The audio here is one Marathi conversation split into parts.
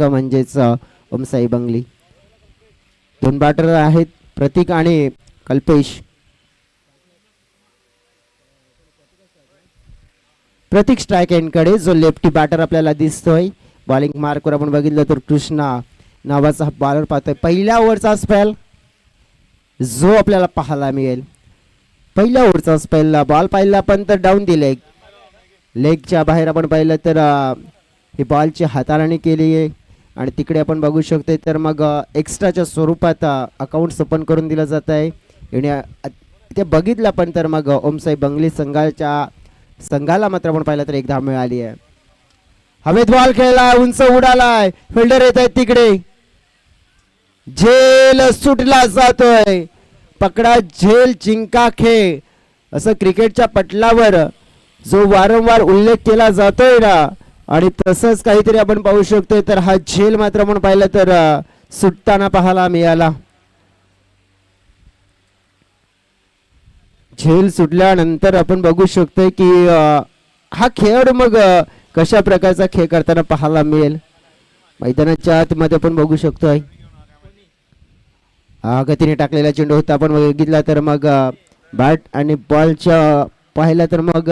म्हणजेच ओमसाई बंगली. दोन बॅटर आहेत प्रतीक आणि कल्पेश. प्रतीक स्ट्राइक एंडकडे जो लेफ्टी बॅटर आपल्याला दिसतोय. बॉलिंग मार्कवर आपण बघितलं तर कृष्णा नावाचा बॉलर पाहतोय. पहिल्या ओव्हरचा स्पेल जो आपल्याला पाहायला मिळेल. पहिल्या ओव्हरचा स्पेलला बॉल पाहिला पण तर डाऊन दिले. लेगच्या बाहेर आपण पाहिलं तर ही बॉलची हाताळणी केली आहे आणि तिकडे आपण बघू शकतो तर मग एक्स्ट्राच्या स्वरूपात अकाउंट ओपन करून दिलं जात आहे. ते बघितलं पण तर मग ओमसाई बंगली संघाला मात्र आपण पाहिलं तर एक धाव मिळाली आहे. हवेत बॉल खेळला, उंच उडालाय, फिल्डर येत आहेत तिकडे. झेल सुटला जातोय. पकडा झेल जिंका खेळ असं क्रिकेटच्या पटलावर जो वारंवार उल्लेख केला जातोय ना, आणि तसंच काहीतरी आपण पाहू शकतोय तर हा झेल मात्र आपण पाहिलं तर सुटताना पाहायला मिळाला. झेल सुटल्यानंतर आपण बघू शकतोय की हा खेळाडू मग कशा प्रकारचा खेळ करताना पाहायला मिळेल. मैदानाच्या आतमध्ये आपण बघू शकतोय गतीने टाकलेला चेंडू होता. आपण बघितला तर मग बॅट आणि बॉलच्या पाहिलं तर मग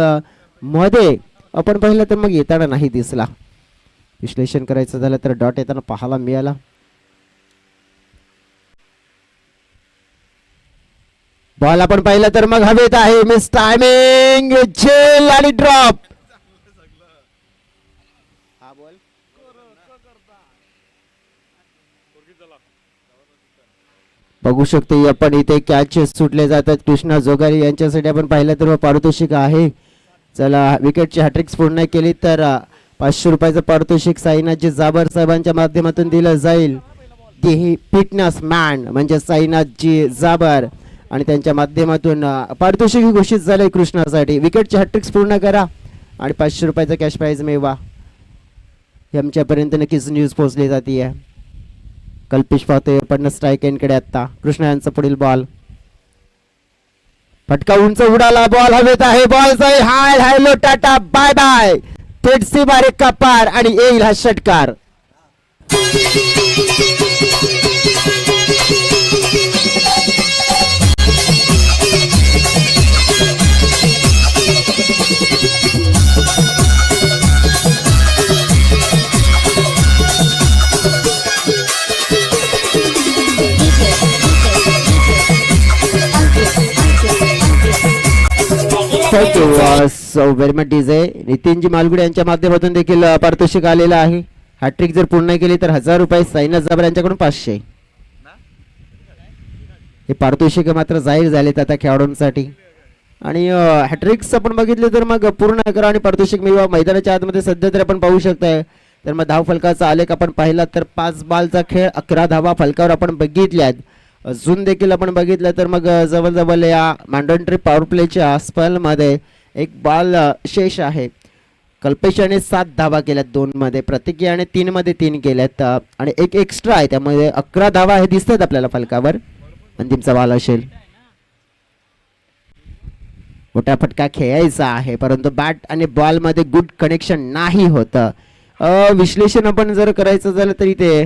मध्ये आपण पाहिलं तर मग येताना नाही दिसला. विश्लेषण करायचं झालं तर डॉट येताना पाहायला मिळाला. बॉल आपण पाहिलं तर मग हवेत आहे. मिस टायमिंग, झेल आणि ड्रॉप. बघू शकतो आपण इथे कॅच सुटले जातात. कृष्णा जोगारी यांच्यासाठी आपण पाहिलं तर पारितोषिक आहे. चला विकेटची हॅट्रिक्स पूर्ण केली तर 500 रुपयाचं पारितोषिक साईनाथजी जाबर साहेबांच्या माध्यमातून दिलं जाईल. दी फिटनेस मॅन म्हणजे साईनाथजी जाबर आणि त्यांच्या माध्यमातून पारितोषिक घोषित झालंय कृष्णासाठी. विकेटची हॅट्रिक्स पूर्ण करा आणि 500 रुपयाचा कॅश प्राइज मिळवा. आमच्यापर्यंत नक्कीच न्यूज पोहोचली जाते. कल्पेश पाहतोय पण स्ट्राइक एंडकडे. आता कृष्णा यांचा पुढील बॉल फटका उंच उडाला. बॉल हवेत आहे. Ball high hello tata bye bye. थेट सीमारे का पार आणि येईल हा षटकार. So very much DJ. Nitinji Malgude यांच्या माध्यमातून देखील पारितोषिक आलेलं आहे. हॅट्रिक जर पूर्ण केली तर 1000 रुपये. साईनाथ जाबर यांच्याकडून 500. हे पारितोषिक मात्र जाहीर झालेत आता खेळाडूंसाठी. आणि हॅट्रिक्स आपण बघितले तर मग पूर्ण करा आणि पारितोषिक मिळवा. मैदानाच्या आतमध्ये सध्या तर आपण पाहू शकताय तर मग धाव फलकाचा आलेख आपण पाहिला तर 5 बॉलचा खेळ 11 धावा फलकावर आपण बघितल्यात. अजून देखील आपण बघितलं तर मग जवळजवळ या मॅन्डेटरी पॉवर प्लेच्या स्पेलमध्ये एक बॉल शेष आहे. कल्पेश याने 7 धावा केल्यात 2 मध्ये. प्रतीक याने 3 मध्ये 3 केल्यात आणि एक एक्स्ट्रा आहे. त्यामध्ये 11 धावा हे दिसतात आपल्याला फलकावर. अंतिमचा बॉल असेल. मोठा फटका खेळायचा आहे परंतु बॅट आणि बॉल मध्ये गुड कनेक्शन नाही होतं. विश्लेषण आपण जर करायचं झालं तर इथे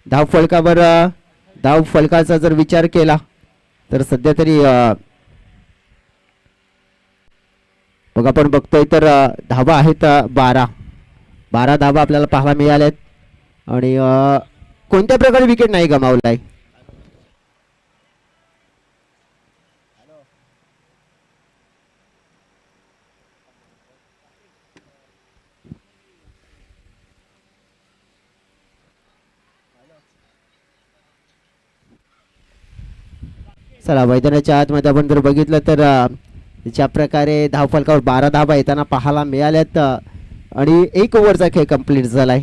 धाव फलकावर धाव फलकाचा जर विचार केला तर सध्या तरी बघा आपण बघतोय तर धावा आहेत 12 धावा आपल्याला पाहायला मिळाल्यात आणि कोणत्या प्रकारे विकेट नाही गमावलाय. चला मैदानाच्या आतमध्ये आपण जर बघितलं तर ज्या प्रकारे धाव फलकावर 12 धावा येताना पाहायला मिळाल्यात आणि 1 ओव्हरचा खेळ कंप्लीट झालाय.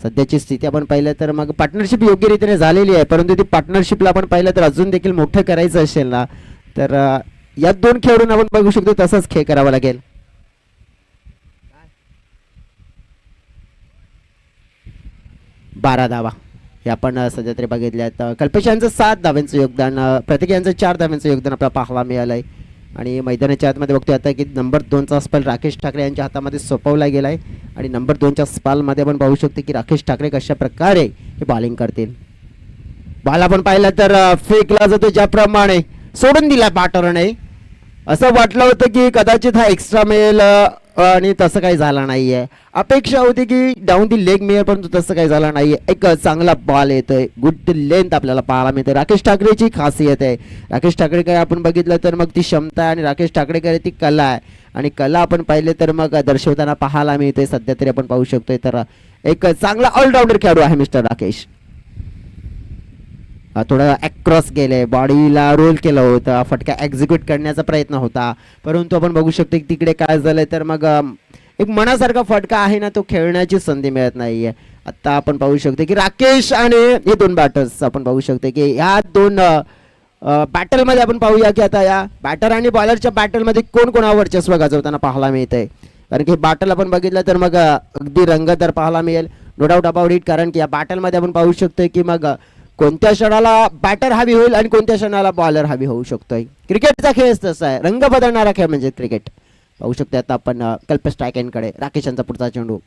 सध्याची स्थिती आपण पाहिलं तर मग पार्टनरशिप योग्य रीतीने झालेली आहे परंतु ती पार्टनरशिपला आपण पाहिलं तर अजून देखील मोठं करायचं असेल ना तर या 2 खेळाडूंना आपण बघू शकतो तसाच खेळ करावा लागेल. बारा धावा हे आपण सध्या तरी बघितल्यात. कल्पेश यांचं 7 धाव्यांचं योगदान, प्रतीक यांचं 4 धाव्यांचं योगदान आपल्याला पाहायला मिळालंय. आणि मैदानाच्या आतमध्ये बघतोय आता की नंबर 2चा स्पाल राकेश ठाकरे यांच्या हातामध्ये सोपवला गेलाय आणि नंबर 2च्या स्पालमध्ये आपण पाहू शकतो की राकेश ठाकरे कशा प्रकारे हे बॉलिंग करतील. बॉल आपण पाहिला तर फेकला जातो ज्याप्रमाणे सोडून दिला बॅटरने. असं वाटलं होतं की कदाचित हा एक्स्ट्रा मिळेल आणि तसं काही झालं नाहीये. अपेक्षा होती की डाऊन दी लेग मिळेल परंतु तसं काही झालं नाहीये. एक चांगला बॉल येतोय, गुड लेंथ आपल्याला पाहायला मिळते. राकेश ठाकरेची खासियत आहे. राकेश ठाकरेकडे आपण बघितलं तर मग ती क्षमता आहे आणि राकेश ठाकरेकडे ती कला आहे आणि कला आपण पाहिले तर मग दर्शवताना पाहायला मिळते. सध्या तरी आपण पाहू शकतोय तर एक चांगला ऑलराऊंडर खेळाडू आहे मिस्टर राकेश. थोडं अक्रॉस गेले, बॉडीला रोल केलं होतं, फटका एक्झिक्यूट करण्याचा प्रयत्न होता परंतु आपण बघू शकतो की तिकडे काय झालंय तर मग एक मनासारखा फटका आहे ना तो खेळण्याची संधी मिळत नाहीये. आता आपण पाहू शकतो की राकेश आणि हे दोन बॅटर्स आपण पाहू शकतो की ह्या दोन बॅटलमध्ये आपण पाहूया की आता या बॅटर आणि बॉलरच्या बॅटलमध्ये कोण कोणावर वर्चस्व गाजवताना पाहायला मिळतंय. कारण की बॅटल आपण बघितलं तर मग अगदी रंगतदार पाहायला मिळेल, नो डाऊट अबाउट इट. कारण की या बॅटलमध्ये आपण पाहू शकतोय की मग कोणत्या क्षणाला बॅटर हवी होईल आणि कोणत्या क्षणाला बॉलर हवी होऊ शकतोय. क्रिकेटचा खेळ तसा आहे, रंग बदलणारा खेळ म्हणजे क्रिकेट. पाहू शकतो आता आपण कल्पेश स्ट्रायकेंकडे राकेश यांचा पुढचा चेंडू.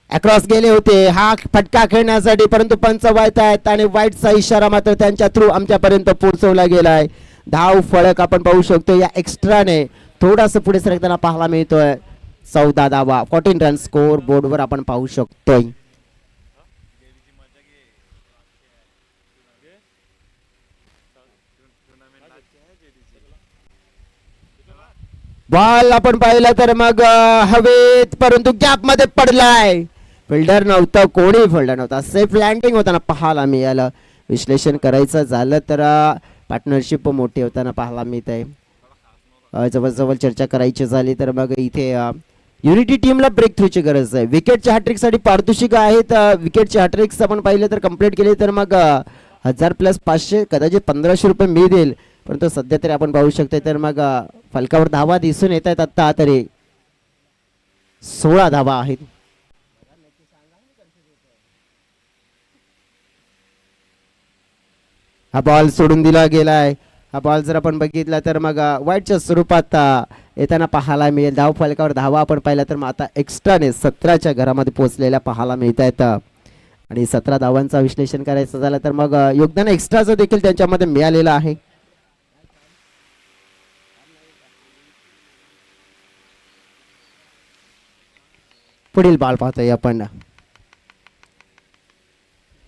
अक्रॉस गेले होते हा फटका खेळण्यासाठी परंतु पंच वाईट आहेत आणि वाईटचा इशारा मात्र त्यांच्या थ्रू आमच्यापर्यंत पोहोचवला गेलाय. धाव फळक आपण पाहू शकतो या एक्स्ट्राने थोडासा पुढे सरकताना पाहायला मिळतोय. 14 धावा, 14 रन स्कोर बोर्डवर आपण पाहू शकतोय. बॉल आपण पाहिला तर मग हवेत परंतु गॅप मध्ये पडलाय. फिल्डर नव्हतं, कोणी फिल्डर नव्हता, सेफ लँडिंग होताना पाहायला मिळालं. विश्लेषण करायचं झालं तर पार्टनरशिप मोठी होताना पाहायला मिळत आहे. जवळजवळ चर्चा करायची झाली तर मग इथे युनिटी टीमला ब्रेक थ्रूची गरज आहे. विकेटच्या हॅट्रिकसाठी पारितोषिक आहेत. विकेटचे हॅट्रिक्स आपण पाहिले तर कंप्लीट केले तर मग 1000 + 500 कदाचित 1500 रुपये मिळतील परंतु सध्या तरी आपण पाहू शकतो तर मग फलकावर धावा दिसून येत आहेत. आता तरी 16 धावा आहेत. हा बॉल सोडून दिला गेलाय. हा बॉल जर आपण बघितला तर मग वाईटच्या स्वरूपात येताना पाहायला मिळेल. धाव फलकावर धावा आपण पाहिला तर मग आता एक्स्ट्राने 17च्या घरामध्ये पोहोचलेल्या पाहायला मिळत आहेत आणि 17 धावांचा विश्लेषण करायचं झालं तर मग योगदान एक्स्ट्राचं देखील त्यांच्यामध्ये मिळालेलं आहे. पुढील बॉल पाहतोय आपण.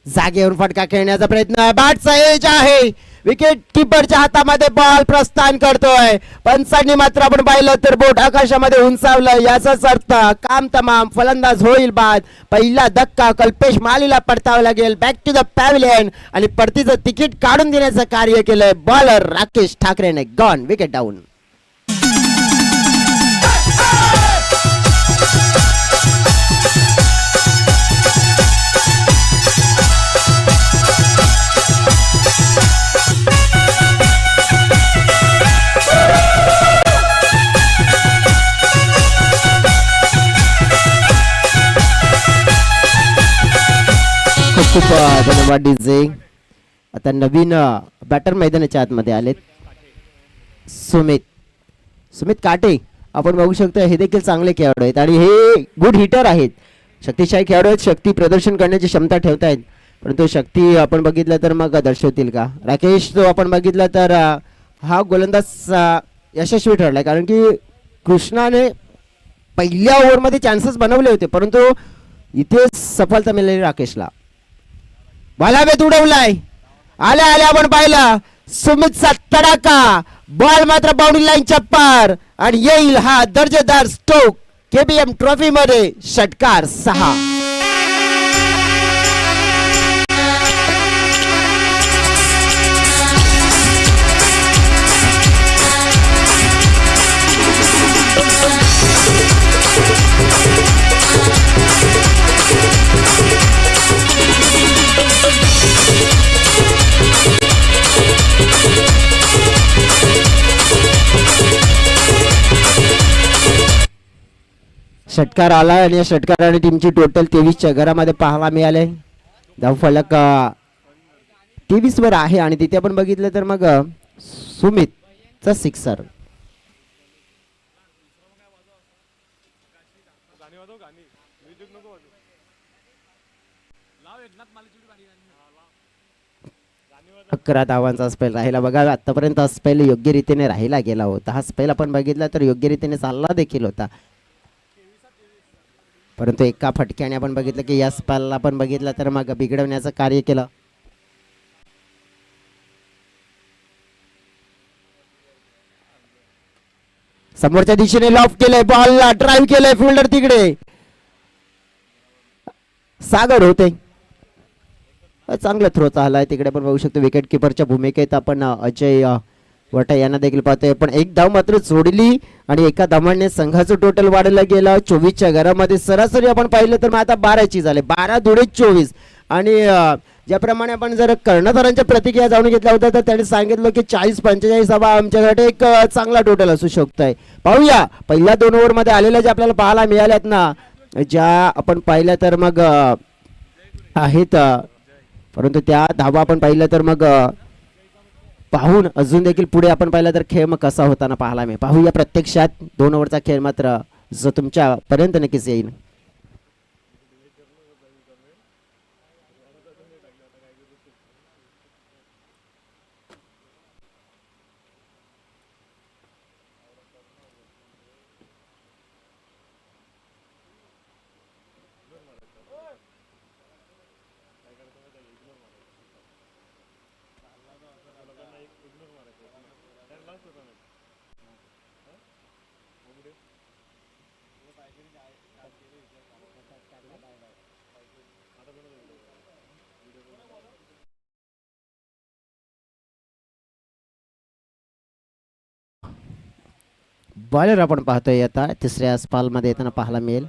जागेवर फटका खेळण्याचा प्रयत्न, बॅटचा एज आहे, विकेट किपरच्या हातामध्ये बॉल प्रस्थान करतोय. पंचांनी मात्र आपण पाहिलं तर बोट आकाशामध्ये उंचावलं. याचाच अर्थ काम तमाम, फलंदाज होईल बाद. पहिला धक्का कल्पेश मालीला पडतावा लागेल. बॅक टू द पॅव्हलियन आणि परतीचं तिकीट काढून देण्याचं कार्य केलंय बॉलर राकेश ठाकरेने. Gone, wicket down. खूप धन्यवाद डीजे. आता नवीन बॅटर मैदानाच्या आतमध्ये आलेत. सुमित काटे आपण बघू शकतो हे देखील चांगले खेळाडू आहेत आणि हे गुड हिटर आहेत, शक्तिशाली खेळाडू आहेत. शक्ती प्रदर्शन करण्याची क्षमता ठेवतायत परंतु शक्ती आपण बघितलं तर मग दर्शवतील का. राकेश तो आपण बघितलं तर हा गोलंदाज यशस्वी ठरलाय कारण की कृष्णाने पहिल्या ओव्हरमध्ये चान्सेस बनवले होते परंतु इथे सफलता मिळाली राकेशला. बॉलावेत उडवलाय, आल्या आपण पाहिला सुमितचा तडाका. बॉल मात्र बाउंड्री लाईनच्या पार आणि येईल हा दर्जेदार स्ट्रोक. केबीएम ट्रॉफी मध्ये षटकार 6. षटकार आला आणि या षटकाराने टीमची टोटल 23च्या घरामध्ये पाहायला मिळाले. धाव फलक 23 वर आहे आणि तिथे आपण बघितलं तर मग सुमितचा सिक्सर. अकरा धावांचा स्पेल राहिला बघा. आतापर्यंत हा स्पेल योग्य रीतीने राहिला गेला होता. हा स्पेल आपण बघितला तर योग्य रीतीने चालला देखील होता, परंतु एका फटक्याने आपण बघितलं की या स्पेलला आपण बघितलं तर मग बिघडवण्याचं कार्य केलं. समोरच्या दिशेने लॉफ्ट केलंय, बॉलला ड्राईव्ह केलंय, फिल्डर तिकडे सागर होते. चांगला थ्रो चाललाय तिकडे आपण बघू शकतो. विकेट किपरच्या भूमिकेत आपण अजय वटा यांना देखील पाहतोय. पण एक धाव मात्र जोडली आणि एका धावाने संघाचं टोटल वाढलं गेलं 24च्या घरामध्ये. सरासरी आपण पाहिलं तर मग आता 12ची झाले, 12 दुणे 24. आणि ज्याप्रमाणे आपण जर कर्णधारांच्या प्रतिक्रिया जाणून घेतल्या होत्या तर त्यांनी सांगितलं की 40-45 धावा आमच्याकडे एक चांगला टोटल असू शकतोय. पाहूया पहिल्या 2 ओव्हरमध्ये आलेल्या ज्या आपल्याला पाहायला मिळाल्यात ना, ज्या आपण पाहिल्या तर मग आहेत, परंतु त्या धावा आपण पाहिलं तर मग पाहून अजून देखील पुढे आपण पाहिलं तर खेळ मग कसा होताना पाहायला मिळेल. पाहूया प्रत्यक्षात 2 ओव्हरचा खेळ मात्र जो तुमच्या पर्यंत नक्कीच येईल. बॉलर आपण पाहतोय आता तिसऱ्या स्पाल मध्ये येताना पाहायला मिळेल.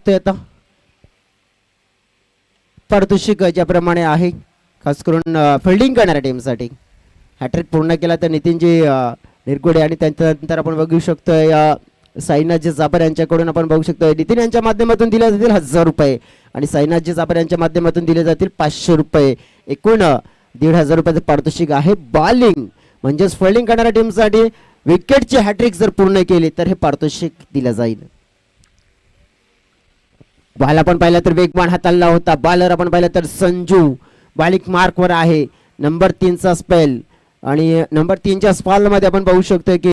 आता पारितोषिक ज्याप्रमाणे आहे खास करून फिल्डिंग करणाऱ्या टीमसाठी हॅट्रिक पूर्ण केला तर नितीनजी निरगुडे आणि त्यानंतर आपण बघू शकतोय साईनाथजी जापर यांच्याकडून आपण बघू शकतोय नितीन यांच्या माध्यमातून दिले जातील 1000 रुपये आणि साईनाथजी जापर यांच्या माध्यमातून दिले जातील 500 रुपये. एकूण 1500 रुपयाचं पारितोषिक आहे. बॉलिंग म्हणजेच फिल्डिंग करणाऱ्या टीमसाठी विकेटची हॅट्रिक जर पूर्ण केली तर हे पारितोषिक दिलं जाईल. बॉल आपण पाहिलं तर वेगवान हाताळला होता. बॉलर आपण पाहिलं तर संजू बॉलिंग मार्कवर आहे. नंबर 3चा स्पेल आणि नंबर 3च्या स्पॉल मध्ये आपण बघू शकतो की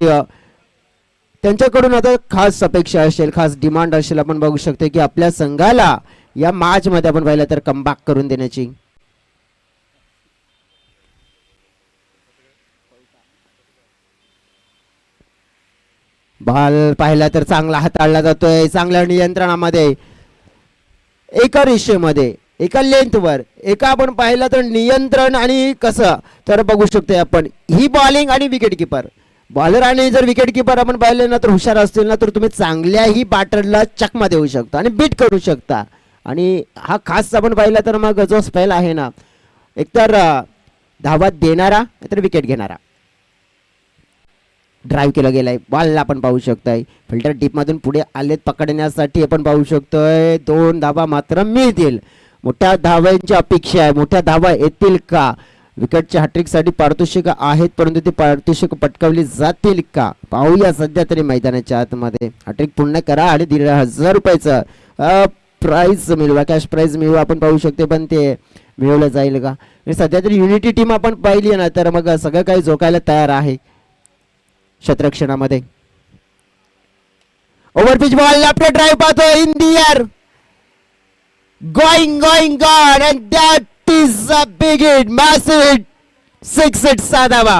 त्यांच्याकडून आता खास अपेक्षा असेल, खास डिमांड असेल. आपण बघू शकतो की आपल्या संघाला या मॅच मध्ये आपण पाहिलं तर कमबॅक करून देण्याची. बॉल पाहिला तर चांगला हाताळला जातोय, चांगल्या नियंत्रणामध्ये, एका रेषेमध्ये, एका लेंथवर, एका आपण पाहिलं तर नियंत्रण आणि कसं तर बघू शकतोय आपण ही बॉलिंग आणि विकेट किपर. बॉलर आणि जर विकेट किपर आपण पाहिले ना तर हुशार असतील ना तर तुम्ही चांगल्याही बॅटरला चकमा देऊ शकता आणि बीट करू शकता. आणि हा खास आपण पाहिला तर मग जो स्पेल आहे ना एकतर धावा देणारा नाहीतर विकेट घेणारा. ड्राईव्ह केलं गेलंय, बॉलला आपण पाहू शकतोय फिल्टर डीप मधून पुढे आलेत पकडण्यासाठी. आपण पाहू शकतोय 2 धावा मात्र मिळतील. मोठ्या धावांची अपेक्षा आहे, मोठ्या धावा येतील का? विकेटच्या हॅट्रिक साठी पारितोषिक आहेत परंतु ती पारितोषिक पटकावली जातील का पाहूया. सध्या तरी मैदानाच्या आतमध्ये हॅट्रिक पूर्ण करा आणि 1500 रुपयाचं प्राइज मिळवा, कॅश प्राइज मिळवा आपण पाहू शकतो. पण ते मिळवलं जाईल का? सध्या तरी युनिटी टीम आपण पाहिली ना तर मग सगळं काही झोकायला तयार आहे क्षेत्ररक्षणामध्ये. ओव्हरपिच बॉल लेफ्ट ड्राइव्ह पाहतो in the air, going gone and that is a big hit, massive hit, 6 hits साधावा.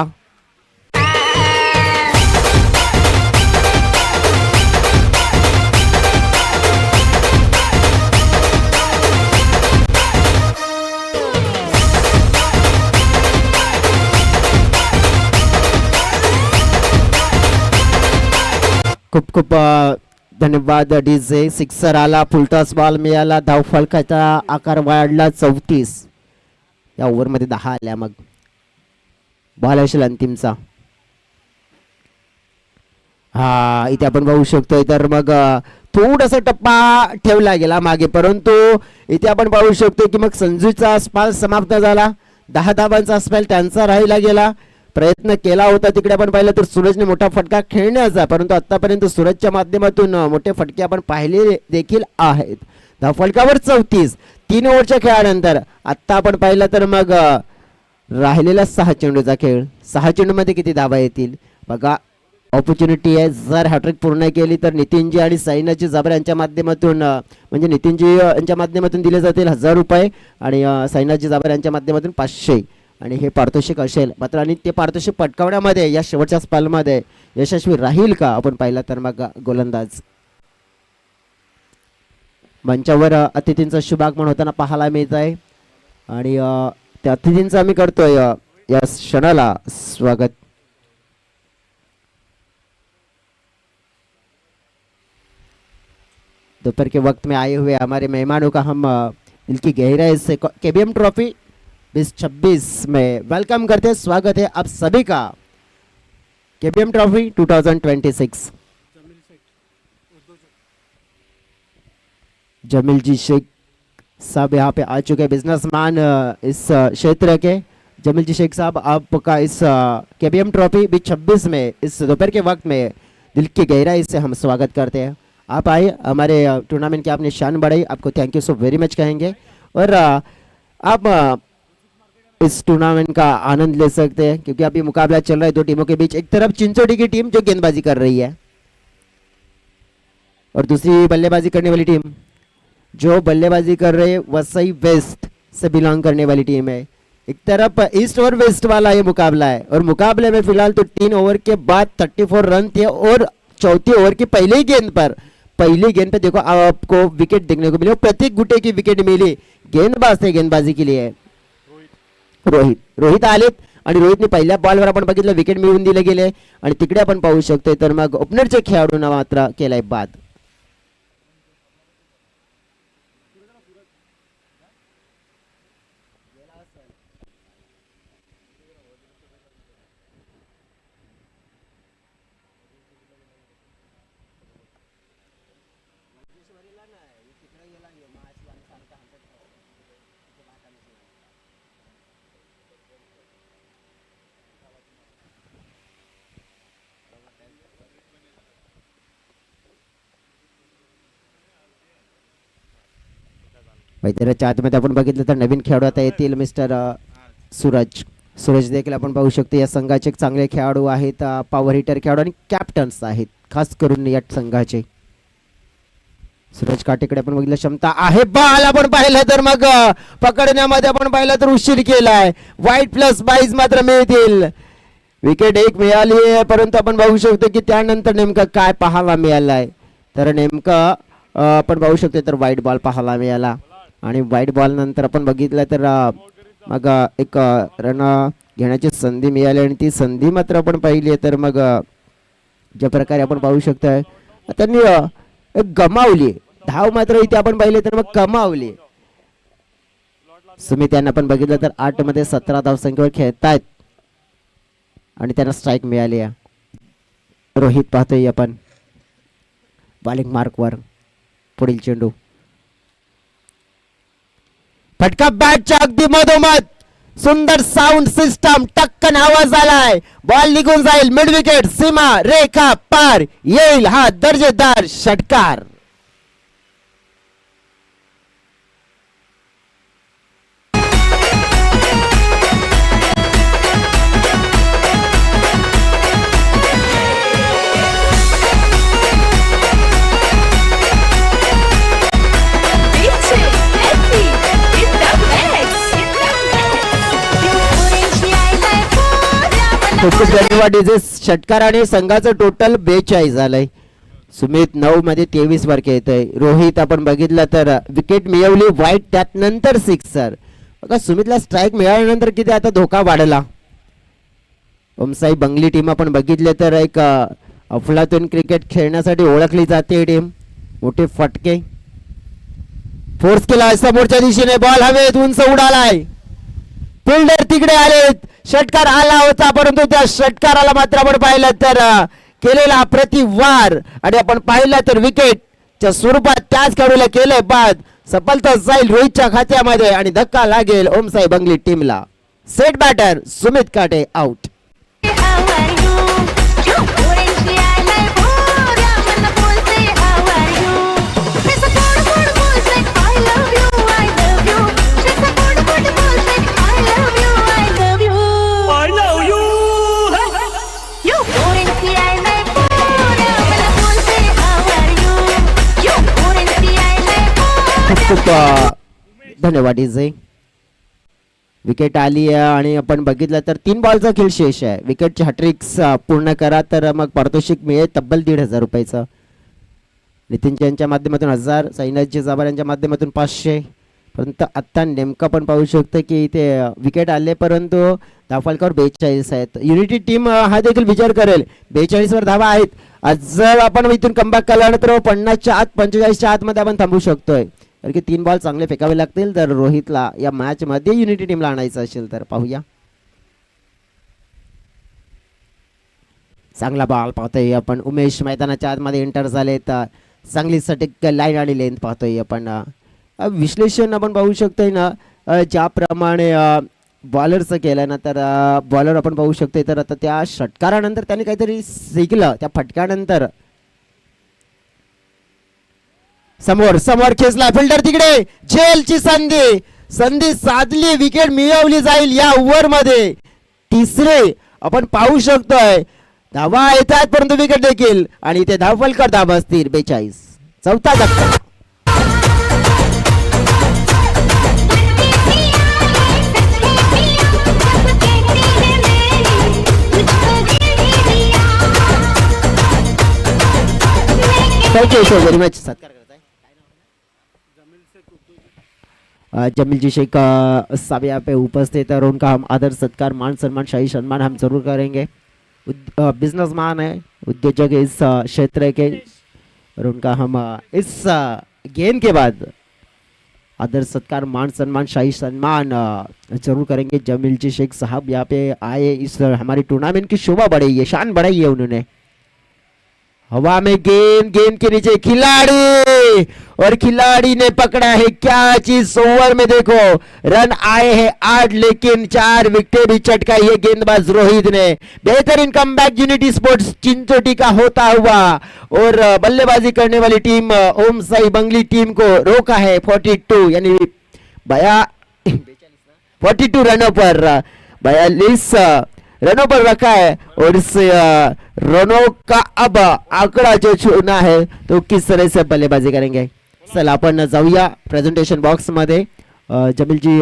खूप खूप धन्यवाद डीजे. सिक्सर आला, फुलटॉस बॉल मिळाला, धावफलकाचा आकार वाढला 34. या ओव्हरमध्ये 10 आल्या. मग बॉल असेल अंतिमचा. हा इथे आपण बघू शकतोय तर मग थोडासा टप्पा ठेवला गेला मागे, परंतु इथे आपण पाहू शकतो की मग संजूचा स्पॅल समाप्त झाला. 10 धावांचा स्पॅल त्यांचा राहिला गेला. प्रयत्न केला होता तिकडे आपण पाहिलं तर सूरजने मोठा फटका खेळण्याचा, परंतु आतापर्यंत सूरजच्या माध्यमातून मोठे फटके आपण पाहिले देखील आहेत. धावफलकावर 34. 3 ओव्हरच्या खेळानंतर आता आपण पाहिलं तर मग राहिलेला 6 चेंडूचा खेळ. 6 चेंडूमध्ये किती धावा येतील बघा. ऑपॉर्च्युनिटी आहे. जर हॅट्रिक पूर्ण केली तर नितीनजी आणि साईनाजी जबर यांच्या माध्यमातून म्हणजे नितीनजी यांच्या माध्यमातून दिले जातील 1000 रुपये आणि साईनाजी जबर यांच्या माध्यमातून 500 आणि हे पारितोषिक असेल. मात्र आणि ते पारितोषिक पटकावण्यामध्ये या शेवटच्या स्पर्धेमध्ये यशस्वी राहील का आपण पाहिलं तर मग गोलंदाज. मंचावर अतिथींचा शुभागमन होताना पाहायला मिळत आहे आणि त्या अतिथींचं आम्ही करतोय या क्षणाला स्वागत. दोपहर के वक्त में आए हुए हमारे मेहमानों का हम दिल की गहराई से केबीएम ट्रॉफी 2026 में वेलकम करते हैं. स्वागत है आप सभी का केबीएम ट्रॉफी 2026. जमील जी शेख साहब यहाँ पे आ चुके हैं, बिजनेसमैन इस क्षेत्र के. जमील जी शेख साहब आपका इस केबीएम ट्रॉफी 2026 में इस दोपहर के वक्त में दिल की गहराई से हम स्वागत करते हैं. आप आए हमारे टूर्नामेंट की, आपने शान बढ़ाई, आपको thank you so very much कहेंगे. और आप इस टूर्नामेंट का आनंद ले सकते हैं क्योंकि अभी मुकाबला चल रहा है 2 टीमों के बीच. एक तरफ चिंचोटी की टीम जो गेंदबाजी कर रही है और दूसरी बल्लेबाजी करने वाली टीम जो बल्लेबाजी कर रही है वसई वेस्ट से बिलोंग करने वाली टीम है. एक तरफ ईस्ट और वेस्ट वाला ये मुकाबला है और मुकाबले में फिलहाल तो 3 ओवर के बाद 34 रन थे और चौथी ओवर की पहली गेंद पे देखो आपको विकेट देखने को मिली. प्रत्येक गुटे की विकेट मिली. गेंदबाज थे गेंदबाजी के लिए रोहित आलेत आणि रोहितने पहिल्या बॉलवर आपण बघितलं विकेट मिळवून दिले गेले आणि तिकडे आपण पाहू शकतोय तर मग ओपनरच्या खेळाडूंना मात्र केलाय बाद. मैदानाच्या आतमध्ये आपण बघितलं तर नवीन खेळाडू आता येतील मिस्टर सूरज देखील आपण पाहू शकतो. या संघाचे चांगले खेळाडू आहेत, पॉवर हिटर खेळाडू आणि कॅप्टन्स आहेत खास करून या संघाचे. सूरज काटेकडे आपण बघितलं क्षमता आहे. बॉल आपण पाहिलं तर मग पकडण्यामध्ये आपण पाहिलं तर उशीर केलाय. वाईट प्लस 22 मात्र मिळतील. विकेट एक मिळाली आहे परंतु आपण बघू शकतो की त्यानंतर नेमकं काय पाहायला मिळालंय तर नेमकं आपण पाहू शकतो तर वाईट बॉल पाहायला मिळाला आणि वाईट बॉल नंतर आपण बघितलं तर मग एक रन घेण्याची संधी मिळाली आणि ती संधी मात्र आपण पाहिली तर मग ज्या प्रकारे आपण पाहू शकतोय त्यांनी गमावली. धाव मात्र इथे आपण पाहिले तर मग कमावली. सुमित यांना आपण बघितलं तर 8 मध्ये 17 धावसंख्येवर खेळतायत आणि त्यांना स्ट्राईक मिळाली आहे. रोहित पाहतोय आपण बॉलिंग मार्कवर. पुढील चेंडू फटका बॅटच्या अगदी मधोमध. सुंदर साऊंड सिस्टम. टक्कन आवाज आलाय. बॉल निघून जाईल. मिड विकेट सीमा रेखा पार येईल. हा दर्जेदार षटकार. खूप धन्यवाद डीजे. षटकाराने संघाचं टोटल 42 झालंय. सुमित 9 मध्ये 23 वर खेळतोय. रोहित आपण बघितलं तर विकेट मिळवली वाईट त्यात नंतर सिक्सर. बघा सुमितला स्ट्राईक मिळाल्यानंतर किती आता धोका वाढला. ओमसाई बंगली टीम आपण बघितले तर एक अफलातून क्रिकेट खेळण्यासाठी ओळखली जाते टीम. मोठे फटके फोर्स केला समोरच्या दिशेने, बॉल हवेत उंच उडालाय, फिल्डर तिकडे आले, षटकार आला होता परंतु त्या षटकाराला मात्र आपण पाहिलं तर केलेला प्रतिवार आणि आपण पाहिलं तर विकेटच्या स्वरूपात त्याच खेळाडूला केले बाद. सफलता जाईल रोहितच्या खात्यामध्ये आणि धक्का लागेल ओमसाई बंगली टीमला. सेट बॅटर सुमित काटे आउट. खूप धन्यवाद इजे. विकेट आली आहे आणि आपण बघितलं तर 3 बॉलचा खेळ शेष आहे. विकेटची हॅट्रिक्स पूर्ण करा तर मग पारितोषिक मिळेल तब्बल 1,500 रुपयाचं. नितीन जैनच्या माध्यमातून 1000, साईनाथजी जाबर यांच्या माध्यमातून 500. परंतु आत्ता नेमकं पण पाहू शकतो की इथे विकेट आले परंतु धावफलकावर 42 आहेत. युनिटी टीम हा देखील विचार करेल. 42 वर धावा आहेत. आज जर आपण इथून कमबॅक केला तर 50च्या आत 45च्या आतमध्ये आपण थांबू शकतोय. कारण की 3 बॉल चांगले फेकावे लागतील जर रोहितला या मॅच मध्ये युनिटी टीमला आणायचं असेल तर. पाहूया चांगला बॉल पाहतोय आपण. उमेश मैदानाच्या आतमध्ये एंटर झाले तर चांगली सटीक लाईन आणि लेंथ पाहतोय आपण. विश्लेषण आपण पाहू शकतोय ना ज्याप्रमाणे बॉलरचं केलं ना तर बॉलर आपण पाहू शकतोय तर आता त्या षटकारानंतर त्याने काहीतरी शिकलं. त्या फटक्यानंतर समोर समोर खेचला फिल्डर तिकडे, झेलची संधी साधली, विकेट मिळवली जाईल या ओव्हर मध्ये. तिसरे आपण पाहू शकतोय धावा येतात परंतु विकेट देखील आणि ते धावफलकर धावा असतील 42. चौथा धक्का. Thank you so very much. सत्कार जमील जी शेख साहब यहाँ पे उपस्थित है और उनका हम आदर सत्कार मान सम्मान शाही सम्मान हम जरूर करेंगे. बिजनेसमैन है, उद्योजक इस क्षेत्र के और उनका हम इस गेम के बाद आदर सत्कार मान सम्मान शाही सम्मान जरूर करेंगे. जमील जी शेख साहब यहाँ पे आए, इस हमारी टूर्नामेंट की शोभा बढ़ाई है, शान बढ़ाई है उन्होंने. हवा में गेंद के नीचे खिलाड़ी और खिलाड़ी ने पकड़ा है क्या चीज. ओवर में देखो रन आए हैं 8 लेकिन 4 विकेट भी चटकाई है गेंदबाज रोहित ने. बेहतरीन कमबैक यूनिटी स्पोर्ट्स चिंचोटी का होता हुआ और बल्लेबाजी करने वाली टीम ओम साई बंगली टीम को रोका है 42 यानी 42 रनों पर 42 रनों पर रखा है. और इस रनों का अब आंकड़ा जो छूना है तो किस तरह से बल्लेबाजी करेंगे. चला आपण जाऊया प्रेझेंटेशन बॉक्स मध्ये. जमील जी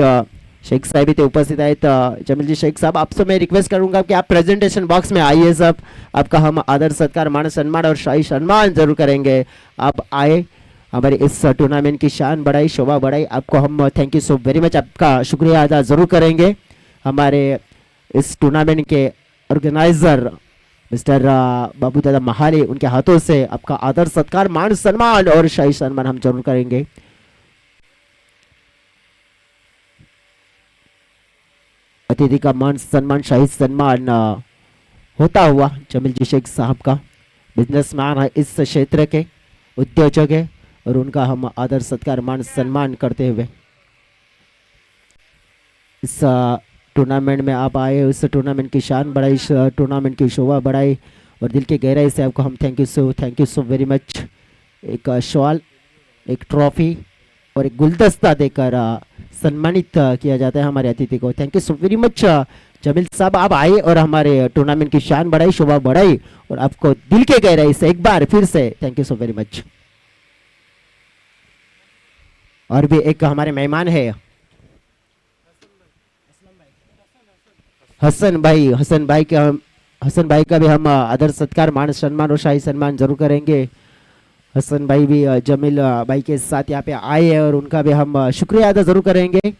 शेख साहब इथे उपस्थित आहेत. जमील जी शेख साहब आपसे मैं रिक्वेस्ट करूंगा कि आप प्रेजेंटेशन बॉक्स में आइए. सब आपका हम आदर सत्कार मान सम्मान और शाही सम्मान जरूर करेंगे. आप आए, हमारे इस टूर्नामेंट की शान बढ़ाई, शोभा बढ़ाई. आपको हम thank you so very much, आपका शुक्रिया अदा जरूर करेंगे. हमारे इस टूर्नामेंट के ऑर्गेनाइजर मिस्टर बाबू दादा महाले, उनके हाथों से आपका आदर सत्कार मान सम्मान और शाही सम्मान हम जरूर करेंगे. अतिथि का मान सम्मान शाही सम्मान होता हुआ जमील जी शेख साहब का. बिजनेसमैन है, इस क्षेत्र के उद्योजक है और उनका हम आदर सत्कार मान सम्मान करते हुए इस टूर्नामेंट में आप आए, उस टूर्नामेंट की शान बढ़ाई, इस टूर्नामेंट की शोभा बढ़ाई और दिल की गहराई से आपको हम thank you so very much. एक शॉल, एक ट्रॉफी और एक गुलदस्ता देकर सम्मानित किया जाता है हमारे अतिथि को. Thank you so very much Jameel साहब, आप आए और हमारे टूर्नामेंट की शान बढ़ाई, शोभा बढ़ाई और आपको दिल के गहराई से एक बार फिर से thank you so very much. और भी एक हमारे मेहमान है हसन भाई का भी हम आदर सत्कार मान सम्मान और शाही सम्मान जरूर करेंगे. हसन भाई भी जमील भाई के साथ यहाँ पे आए हैं और उनका भी हम शुक्रिया अदा जरूर करेंगे.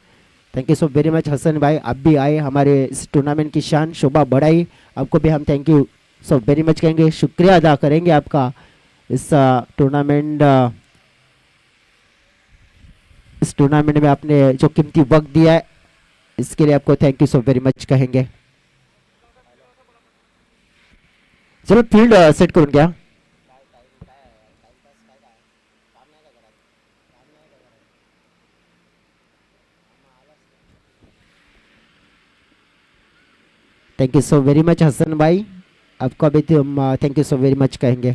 Thank you so very much Hasan भाई, आप भी आए, हमारे इस टूर्नामेंट की शान शोभा बढ़ाई. आपको भी हम thank you so very much कहेंगे, शुक्रिया अदा करेंगे आपका इस टूर्नामेंट में आपने जो कीमती वक्त दिया है इसके लिए आपको thank you so very much कहेंगे। चलो फील्ड सेट करून घ्या। Thank you so very much Hasan भाई, आपको भी thank you so very much कहेंगे।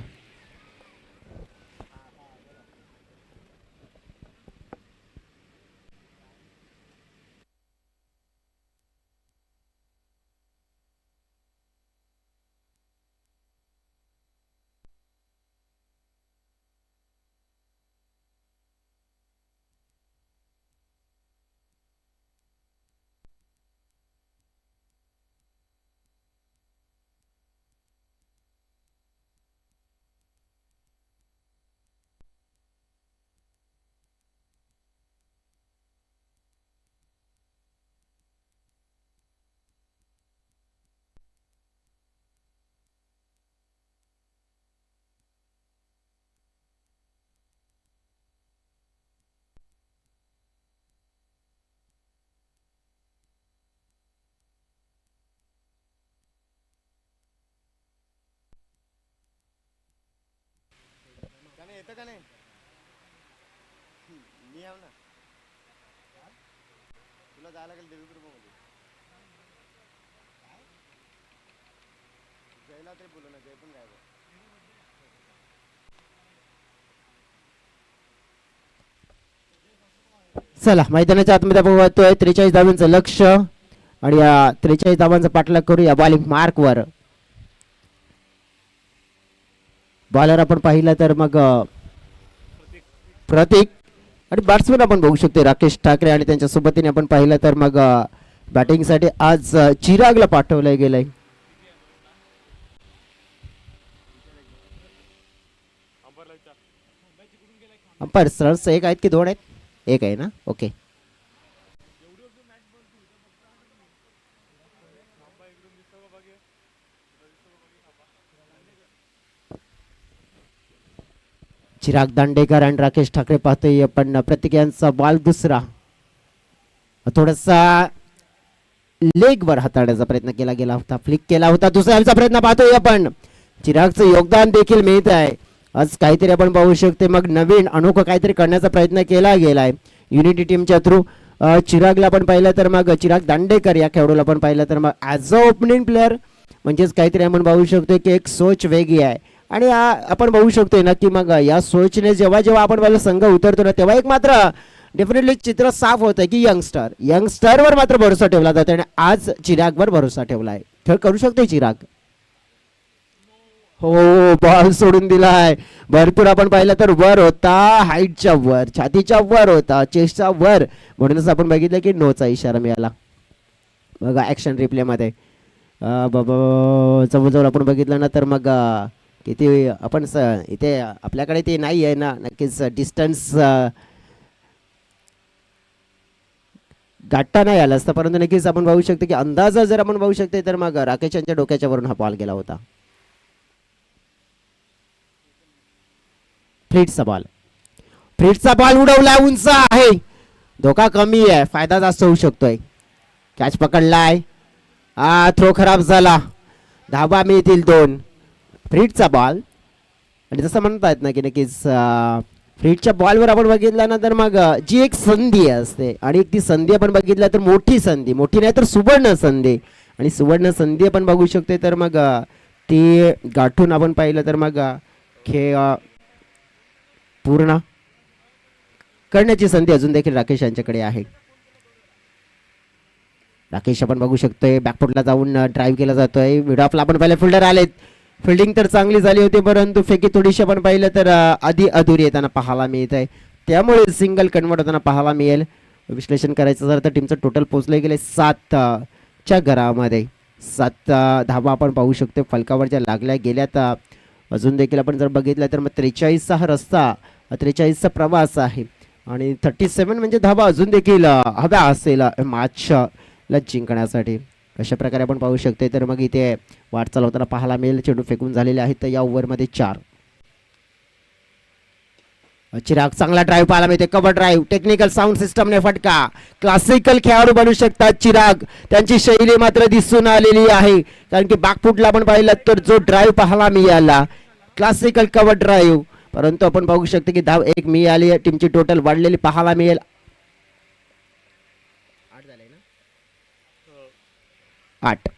चला मैदानाच्या आतमध्ये आपण बघतोय 43 धावांचं लक्ष आणि या 43 धावांचा पाठलाग करूया बॉलिंग मार्कवर। बॉलर आपण पाहिला तर मग प्रतीक आणि बॅट्समन आपण बघू शकतो राकेश ठाकरे आणि त्यांच्या सोबतीने आपण पाहिलं तर मग बॅटिंग साठी आज चिरागला पाठवलं गेलंय। अंपायर सरस एक आहेत की दोन आहेत? एक आहे ना, ओके। चिराग दांडेकर आणि राकेश ठाकरे पाहतोय आपण प्रत्येक यांचा बॉल दुसरा थोडासा लेग वर हाताळण्याचा प्रयत्न केला गेला होता, फ्लिक केला होता, दुसऱ्यांचा प्रयत्न पाहतोय आपण। चिरागचं योगदान देखील मिळत आहे आज, काहीतरी आपण पाहू शकते मग नवीन अनोखं काहीतरी करण्याचा प्रयत्न केला गेलाय युनिटी टीमच्या थ्रू। चिरागला आपण पाहिलं तर मग चिराग दांडेकर या खेळाडूला आपण पाहिलं तर मग ॲज अ ओपनिंग प्लेअर म्हणजेच काहीतरी आपण पाहू शकतो की एक सोच वेगळी आहे आणि आपण बघू शकतोय ना की मग या सोचने जेव्हा जेव्हा आपण मला संघ उतरतो ना तेव्हा एक मात्र डेफिनेटली चित्र साफ होत आहे की यंगस्टरवर मात्र भरोसा ठेवला जातो आणि आज चिरागवर भरोसा ठेवला आहे। खेळ करू शकतोय चिराग, हो बॉल सोडून दिलाय भरपूर आपण पाहिलं तर वर होता, हाईटच्या वर, छातीच्या वर होता, चेस्टच्या वर, म्हणूनच आपण बघितलं की नोचा इशारा मिळाला। बघा ऍक्शन रिप्ले मध्ये जवळजवळ आपण बघितलं ना तर मग किती आपण इथे आपल्याकडे ते नाही आहे ना, नक्कीच डिस्टन्स गाठता नाही आला असता, परंतु नक्कीच आपण बघू शकतो की अंदाजा जर आपण बघू शकतो तर मग राकेश यांच्या डोक्याच्या वरून हा बॉल गेला होता। फ्लिटचा बॉल उडवला, उंच आहे, धोका कमी आहे, फायदा जास्त होऊ शकतोय। कॅच पकडलाय, थ्रो खराब झाला, धाबा मिळतील 2। फ्लिटचा बॉल आणि जसं म्हणतात ना की नक्कीच फ्लिटच्या बॉलवर आपण बघितलं ना तर मग जी एक संधी असते आणि एक ती संधी आपण बघितलं तर मोठी संधी, मोठी नाही तर सुवर्ण संधी, आणि सुवर्ण संधी आपण बघू शकतो तर मग ती गाठून आपण पाहिलं तर मग खेळ पूर्ण करण्याची संधी अजून देखील राकेश यांच्याकडे आहे। राकेश आपण बघू शकतोय बॅकफुटला जाऊन ड्राईव्ह केला जातोय, मिड ऑफला आपण पाहिलं फिल्डर आलेत, फिल्डिंग तर चांगली झाली होती परंतु फेकी थोडीशी आपण पाहिलं तर आधी अधुरी येताना पाहायला मिळत आहे, त्यामुळे सिंगल कन्वर्ट होताना पाहायला मिळेल। विश्लेषण करायचं जर तर टीमचं टोटल पोहोचले गेले 7 च्या घरामध्ये, 7 धावा आपण पाहू शकतो फलकावर ज्या लागल्या गेल्यात। अजून देखील आपण जर बघितलं तर मग 43चा हा रस्ता, 43चा प्रवास आहे आणि 37 म्हणजे धावा अजून देखील हव्या असेल मॅचला जिंकण्यासाठी, अशा प्रकारे आपण पाहू शकतो. तर मग इथे वाटचाल होताना पाहायला मिळेल. चेंडू फेकून झालेले आहेत तर या ओव्हरमध्ये 4. चिराग चांगला ड्राईव्ह पाहायला मिळते. कव्हर ड्राईव्ह टेक्निकल साऊंड सिस्टमने फटका. क्लासिकल खेळाडू बनू शकतात चिराग. त्यांची शैली मात्र दिसून आलेली आहे. कारण की बॅकफुटला आपण पाहिलं तर जो ड्राईव्ह पाहायला मिळाला क्लासिकल कव्हर ड्राईव्ह. परंतु आपण पाहू शकतो की धाव 1 मिळाली आहे. टीमची टोटल वाढलेली पाहायला मिळेल. 8.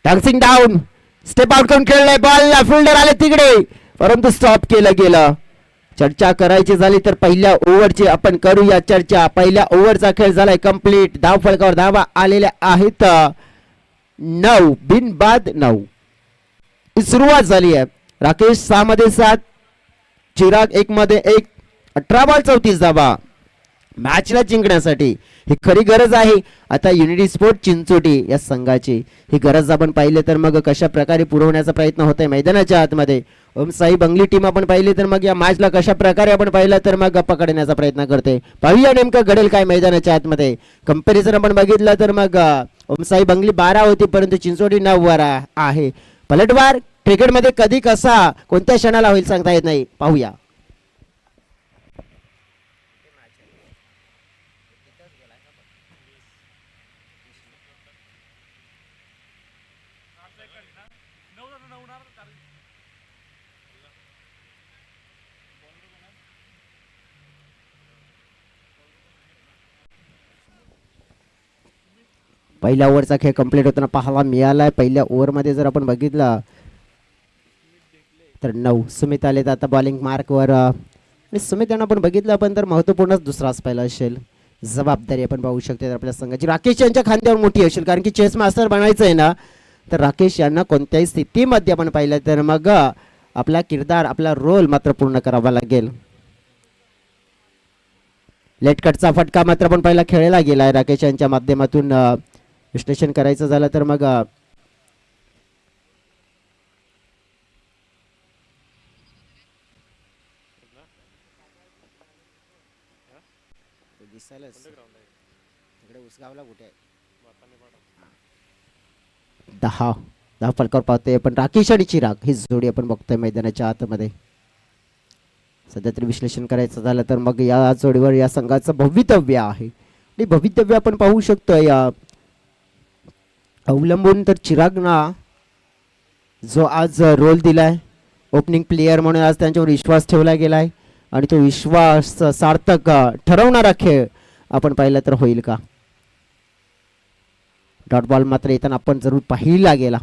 डान्सिंग डाऊन स्टेप आउट करून खेळलाय बॉल. फिल्डर आले तिकडे परंतु स्टॉप केलं गेलं. चर्चा करायची झाली तर पहिल्या ओव्हरची आपण करूया चर्चा. पहिल्या ओव्हरचा खेळ झालाय कंप्लीट. धाव फलकावर धावा आलेल्या आहेत 9 बिनबाद 9. सुरुवात झाली आहे. राकेश 6 मध्ये 7, चिराग 1 मध्ये 1. 18 बॉल 34 धावा. मॅचला जिंकण्यासाठी ही खरी गरज आहे आता युनिटी स्पोर्ट चिंचोटी या संघाची. ही गरज आपण पाहिली तर मग कशा प्रकारे पुरवण्याचा प्रयत्न होत आहे मैदानाच्या आतमध्ये. ओम साई बंगली टीम आपण पाहिली तर मग या मॅचला कशा प्रकारे आपण पाहिलं तर मग पकडण्याचा प्रयत्न करते. पाहूया नेमकं घडेल काय मैदानाच्या आतमध्ये. कंपॅरिझन आपण बघितलं तर मग ओम साई बंगली 12 होती परंतु चिंचोटी 9 वर आहे. पलटवार क्रिकेटमध्ये कधी कसा कोणत्या क्षणाला होईल सांगता येत नाही. पाहूया. पहिल्या ओव्हरचा खेळ कंप्लीट होताना पाहायला मिळालाय. पहिल्या ओव्हरमध्ये जर आपण बघितलं तर 9 सुमित आले तर आता बॉलिंग मार्कवर. आणि सुमित यांना आपण बघितलं आपण तर महत्त्वपूर्णच दुसराच पहिला असेल. जबाबदारी आपण पाहू शकतो तर आपल्या संघाची राकेश यांच्या खांद्यावर मोठी असेल. कारण की चेस मास्टर बनायचं आहे ना तर राकेश यांना कोणत्याही स्थितीमध्ये आपण पाहिलं तर मग आपला किरदार आपला रोल मात्र पूर्ण करावा लागेल. लेट कटचा फटका मात्र पण पहिला खेळला गेलाय राकेश यांच्या माध्यमातून. विश्लेषण करायचं झालं तर मग दहा फलकावर पाहतोय पण राकेश आणि चिराग ही जोडी आपण बघतोय मैदानाच्या आतमध्ये. सध्या तरी विश्लेषण करायचं झालं तर मग या जोडीवर या संघाचं भवितव्य आहे. आणि भवितव्य आपण पाहू शकतोय अवलंबून तर चिरागना जो आज रोल दिलाय ओपनिंग प्लेयर म्हणून आज त्यांच्यावर विश्वास ठेवला गेलाय आणि तो विश्वास सार्थक ठरवणारा खेळ आपण पाहिला तर होईल का. डॉट बॉल मात्र येताना आपण जरूर पाहिला गेला.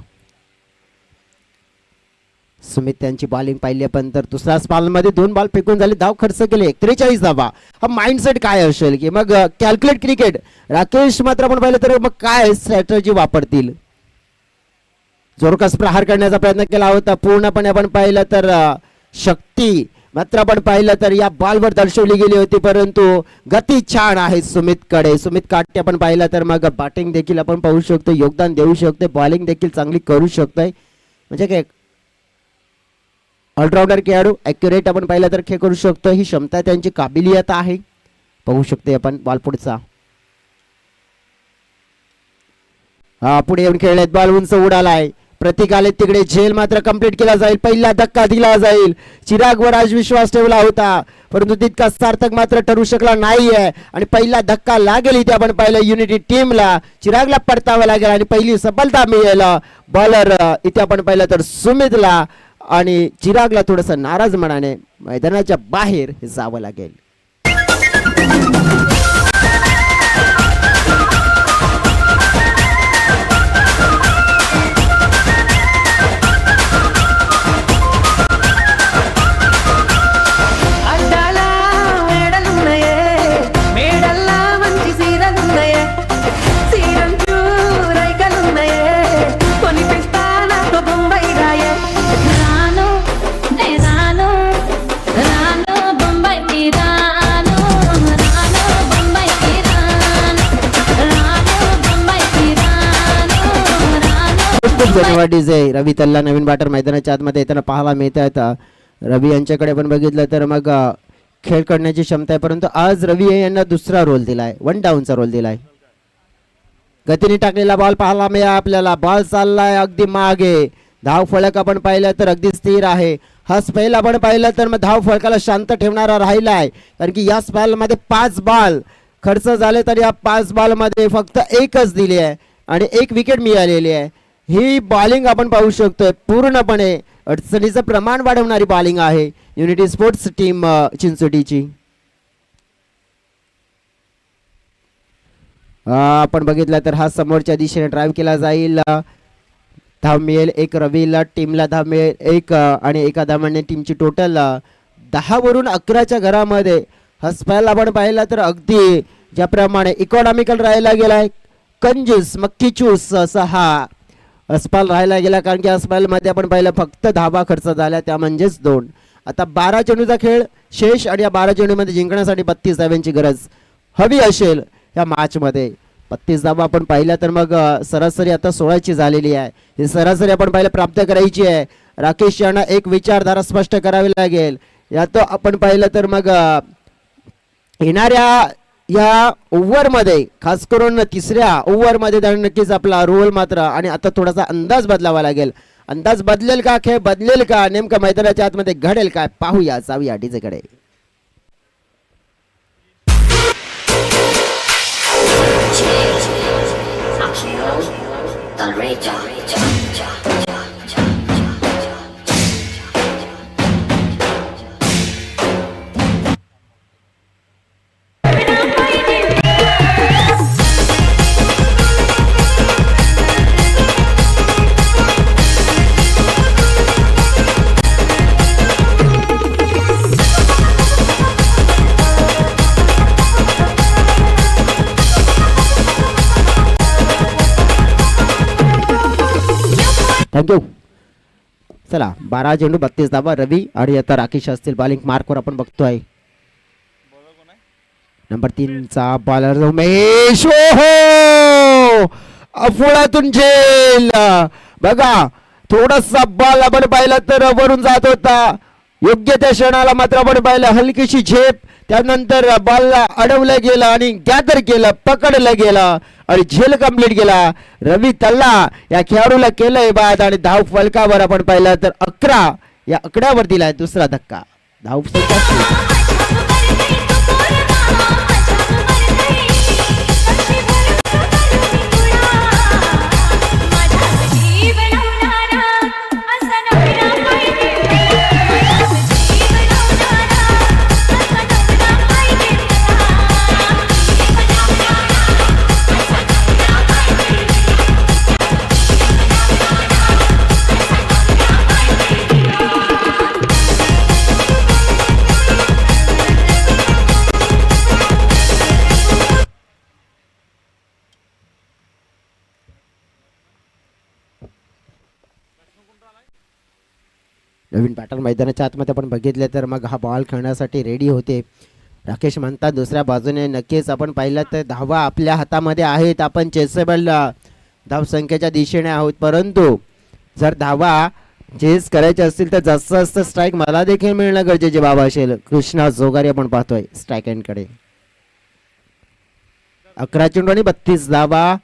सुमित त्यांची बॉलिंग पाहिली आपण तर दुसऱ्या स्पॅलमध्ये 2 बॉल फेकून झाले. धाव खर्च केले 43 धावा. हा माइंडसेट काय असेल की मग कॅल्क्युलेट क्रिकेट. राकेश मात्र आपण पाहिलं तर मग काय स्ट्रॅटेजी वापरतील. जोरकस प्रहार करण्याचा प्रयत्न केला होता पूर्णपणे आपण पाहिलं तर शक्ती मात्र आपण पाहिलं तर या बॉलवर दर्शवली गेली होती परंतु गती छान आहे सुमितकडे. सुमित काटे आपण पाहिलं तर मग बॅटिंग देखील आपण पाहू शकतो योगदान देऊ शकते. बॉलिंग देखील चांगली करू शकतोय. म्हणजे काय ऑलराऊंडर खेळाडू ॲक्युरेट आपण पाहिलं तर खेळ करू शकतो. ही क्षमता त्यांची काबिलियत आहे. पाहू शकते आपण बॉल पुढचा. पुढे येऊन खेळलेत बॉल उंच उडालाय. प्रतीक आले तिकडे. झेल मात्र कंप्लीट केला जाईल. पहिला धक्का दिला जाईल. चिरागवर आज विश्वास ठेवला होता परंतु तितका सार्थक मात्र ठरू शकला नाहीये आणि पहिला धक्का लागेल इथे आपण पाहिलं युनिटी टीमला. चिरागला परतावं लागेल आणि पहिली सफलता मिळेल बॉलर इथे आपण पाहिलं तर सुमितला आणि चिरागला थोडस नाराज मनाने मैदानाच्या बाहेर जावं लागेल. रवी तल्ला नवीन बॅटर मैदानाच्या आतमध्ये येताना पाहायला मिळत आहेत. रवी यांच्याकडे पण बघितलं तर मग खेळ करण्याची क्षमता आहे परंतु आज रवी यांना दुसरा रोल दिलाय. 1 डाऊनचा रोल दिलाय. गतीने टाकलेला बॉल पाहायला मिळाला आपल्याला. बॉल चाललाय अगदी मागे. धाव फलक आपण पाहिलं तर अगदी स्थिर आहे. हा स्पेल आपण पाहिलं तर मग धाव फलकाला शांत ठेवणारा राहिलाय, कारण की या स्पेल मध्ये 5 बॉल खर्च झाले तर या 5 बॉल मध्ये फक्त एकच दिली आहे आणि 1 विकेट मिळालेली आहे. ही बॉलिंग आपण पाहू शकतोय पूर्णपणे अडचणीचं प्रमाण वाढवणारी बॉलिंग आहे युनिटी स्पोर्ट्स टीम चिंचोटीची. आपण बघितलं तर हा समोरच्या दिशेने ड्राईव्ह केला जाईल. धाव मिळेल 1 रवीला, टीमला धाव मिळेल 1 आणि एका धावाने टीमची टोटल 10 वरून 11च्या घरामध्ये. हा स्पेल आपण पाहिला तर अगदी ज्याप्रमाणे इकॉनॉमिकल राहायला गेलाय, कंजूस मक्की चूस असा हा स्पेल राहायला गेला, कारण की या स्पेल मध्ये आपण पाहिलं फक्त धावा खर्च झाल्या, त्या म्हणजेच 2. आता 12 चेंडूचा खेळ शेष आणि या 12 चेंडूमध्ये जिंकण्यासाठी 32 धाव्यांची गरज हवी असेल या मॅच मध्ये. 32 धावा आपण पाहिल्या तर मग सरासरी आता 16ची झालेली आहे. ही सरासरी आपण पाहिलं प्राप्त करायची आहे. राकेश यांना एक विचारधारा स्पष्ट करावी लागेल. यात आपण पाहिलं तर मग येणाऱ्या या ओव्हरमध्ये खास करून 3ऱ्या ओव्हरमध्ये तर नक्कीच आपला रोल मात्र आणि आता थोडासा अंदाज बदलावा लागेल. अंदाज बदलेल का, खेळ बदलेल का, नेमकं मैदानाच्या आतमध्ये घडेल काय, पाहूया जाऊया टीचेकडे. थँक्यू. चला 12 चेंडू 32 धावा. रवी आणि आता राकेश असतील बॉलिंग मार्कवर आपण बघतोय. नंबर 3चा बॉलर उमेश. अफोळातून झेल. बघा थोडासा बॉल आपण पाहिला तर वरून जात होता, योग्य त्या क्षणाला मात्र आपण पाहिलं हलकीशी झेप, त्यानंतर बॉलला अडवलं गेलं आणि गॅदर केलं, पकडलं गेलं आणि झेल कंप्लीट केला. रवी तल्ला या खेळाडूला केलंय बाद आणि धाव फलकावर आपण पाहिलं तर 11 या आकड्यावर दिलाय दुसरा धक्का. धाव नवीन बॅटर मैदानाच्या आतमध्ये आपण बघितले तर मग हा बॉल खेळण्यासाठी रेडी होते. राकेश म्हणतात दुसऱ्या बाजूने नक्कीच आपण पाहिलं तर धावा आपल्या हातामध्ये आहेत, आपण चेसेबल धावसंख्येच्या दिशेने आहोत, परंतु जर धावा चेस करायचे असतील तर जास्त जास्त स्ट्राईक मला देखील मिळणं गरजेचे बाबा असेल. कृष्णा जोगारी आपण पाहतोय स्ट्राईक एंडकडे. 11 चेंडू आणि 32 धावा,